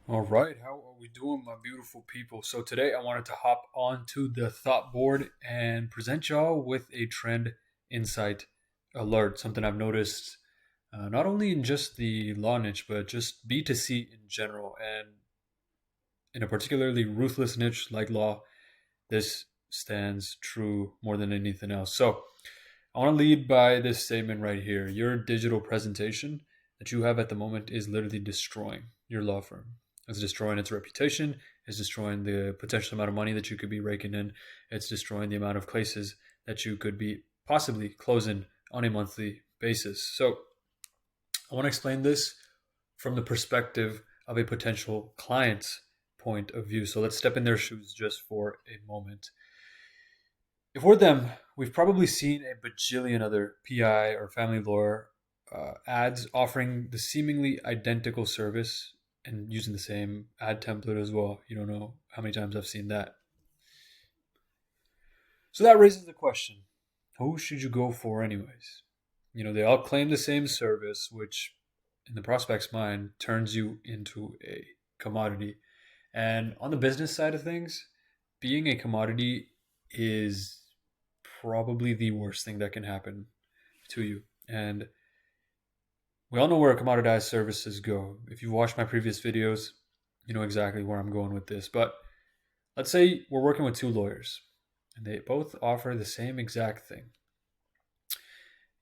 All right, how are we doing, my beautiful people? So today I wanted to hop onto the thought board and present y'all with a trend insight alert, something I've noticed not only in just the law niche, but just B2C in general. And in a particularly ruthless niche like law, this stands true more than anything else. So I want to lead by this statement right here. Your digital presentation that you have at the moment is literally destroying your law firm. It's destroying its reputation. It's destroying the potential amount of money that you could be raking in. It's destroying the amount of cases that you could be possibly closing on a monthly basis. So I want to explain this from the perspective of a potential client's point of view. So let's step in their shoes just for a moment. If we're them, we've probably seen a bajillion other PI or family lawyer ads offering the seemingly identical service and using the same ad template as well. You don't know how many times I've seen that. So that raises the question, who should you go for, anyways? They all claim the same service, which in the prospect's mind turns you into a commodity. And on the business side of things, being a commodity is probably the worst thing that can happen to you. And we all know where commoditized services go. If you've watched my previous videos, you know exactly where I'm going with this. But let's say we're working with two lawyers and they both offer the same exact thing.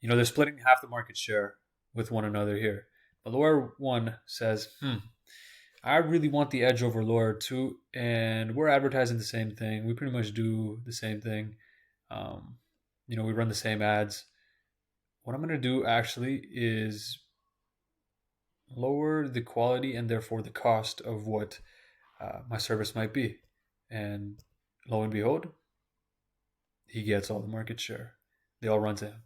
They're splitting half the market share with one another here. But lawyer one says, I really want the edge over lawyer two, and we're advertising the same thing. We pretty much do the same thing. Um, we run the same ads. What I'm going to do actually is lower the quality and therefore the cost of what my service might be. And lo and behold, he gets all the market share. They all run to him.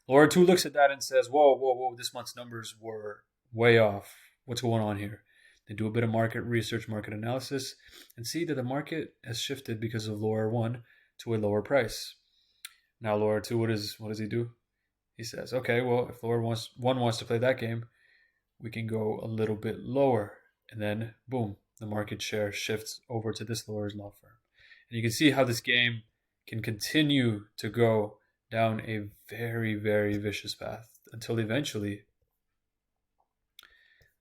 Lawyer 2 looks at that and says, whoa, whoa, whoa, this month's numbers were way off. What's going on here? They do a bit of market research, market analysis, and see that the market has shifted because of Lawyer 1 to a lower price. Now, Lawyer 2, what does he do? He says, okay, well, if Lawyer 1 wants to play that game, we can go a little bit lower. And then, boom, the market share shifts over to this lawyer's law firm. And you can see how this game can continue to go down a very, very vicious path until eventually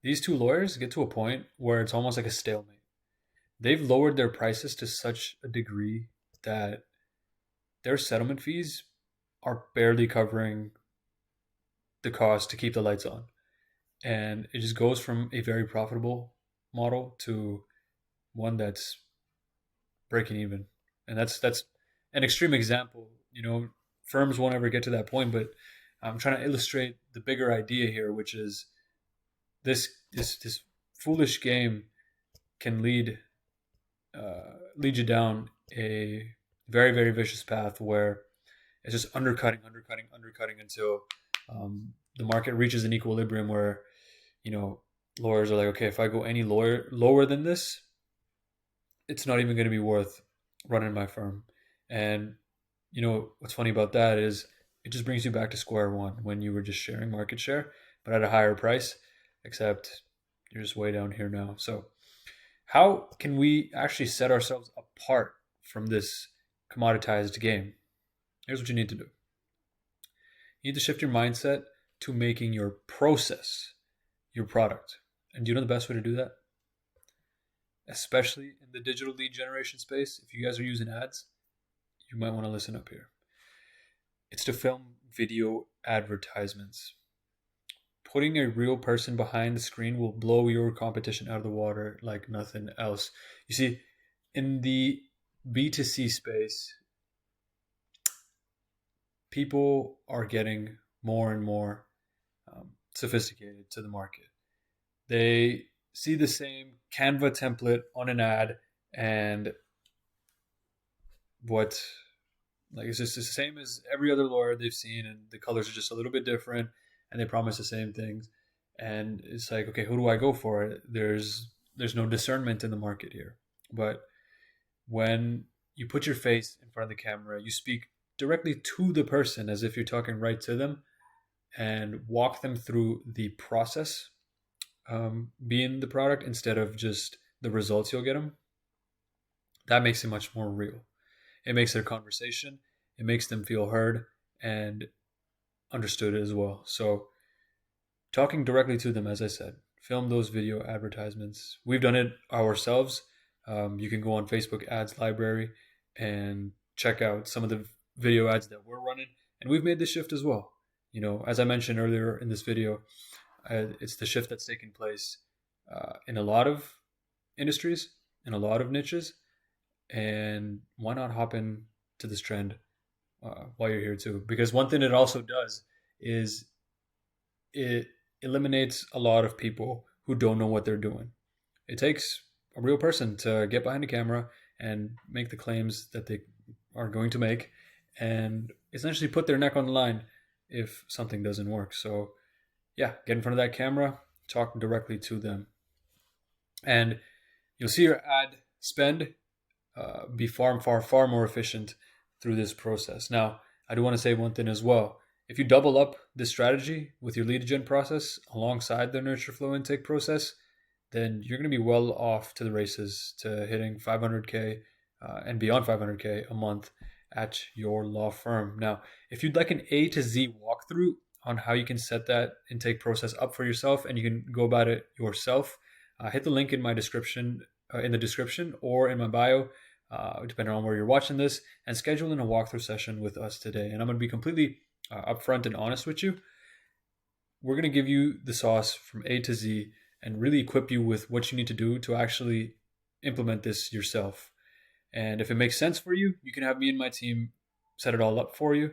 these two lawyers get to a point where it's almost like a stalemate. They've lowered their prices to such a degree that their settlement fees are barely covering the cost to keep the lights on. And it just goes from a very profitable model to one that's breaking even. And that's an extreme example. Firms won't ever get to that point, but I'm trying to illustrate the bigger idea here, which is this foolish game can lead you down a very, very vicious path where it's just undercutting until the market reaches an equilibrium where lawyers are like, okay, if I go any lower than this, it's not even going to be worth running my firm. And what's funny about that is it just brings you back to square one when you were just sharing market share, but at a higher price, except you're just way down here now. So how can we actually set ourselves apart from this commoditized game? Here's what you need to do. You need to shift your mindset to making your process your product. And do you know the best way to do that? Especially in the digital lead generation space, if you guys are using ads, you might want to listen up here. It's to film video advertisements. Putting a real person behind the screen will blow your competition out of the water like nothing else. You see, in the B2C space, people are getting more and more sophisticated to the market. They see the same Canva template on an ad, and what it's just the same as every other lawyer they've seen, and the colors are just a little bit different, and they promise the same things. And it's like, okay, who do I go for? There's no discernment in the market here. But when you put your face in front of the camera, you speak directly to the person as if you're talking right to them and walk them through the process be in the product instead of just the results you'll get them, that makes it much more real. It makes it a conversation. It makes them feel heard and understood as well. So talking directly to them, as I said, film those video advertisements. We've done it ourselves. You can go on Facebook Ads Library and check out some of the video ads that we're running, and we've made this shift as well. You know, as I mentioned earlier in this video, it's the shift that's taking place in a lot of industries, in a lot of niches, and why not hop in to this trend while you're here too? Because one thing it also does is it eliminates a lot of people who don't know what they're doing. It takes a real person to get behind the camera and make the claims that they are going to make and essentially put their neck on the line if something doesn't work. So yeah, get in front of that camera, talk directly to them. And you'll see your ad spend be far, far, far more efficient through this process. Now, I do want to say one thing as well. If you double up this strategy with your lead gen process alongside the nurture flow intake process, then you're going to be well off to the races to hitting 500K and beyond 500K a month at your law firm. Now, if you'd like an A to Z walkthrough on how you can set that intake process up for yourself and you can go about it yourself, hit the link in my description, in the description or in my bio, depending on where you're watching this, and schedule in a walkthrough session with us today. And I'm going to be completely upfront and honest with you. We're going to give you the sauce from A to Z and really equip you with what you need to do to actually implement this yourself. And if it makes sense for you, you can have me and my team set it all up for you,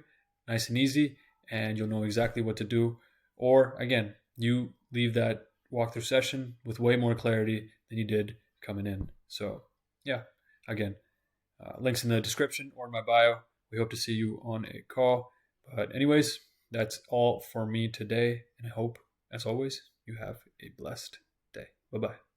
nice and easy, and you'll know exactly what to do. Or again, you leave that walkthrough session with way more clarity than you did coming in. So yeah, again, links in the description or in my bio. We hope to see you on a call. But anyways, that's all for me today. And I hope, as always, you have a blessed day. Bye-bye.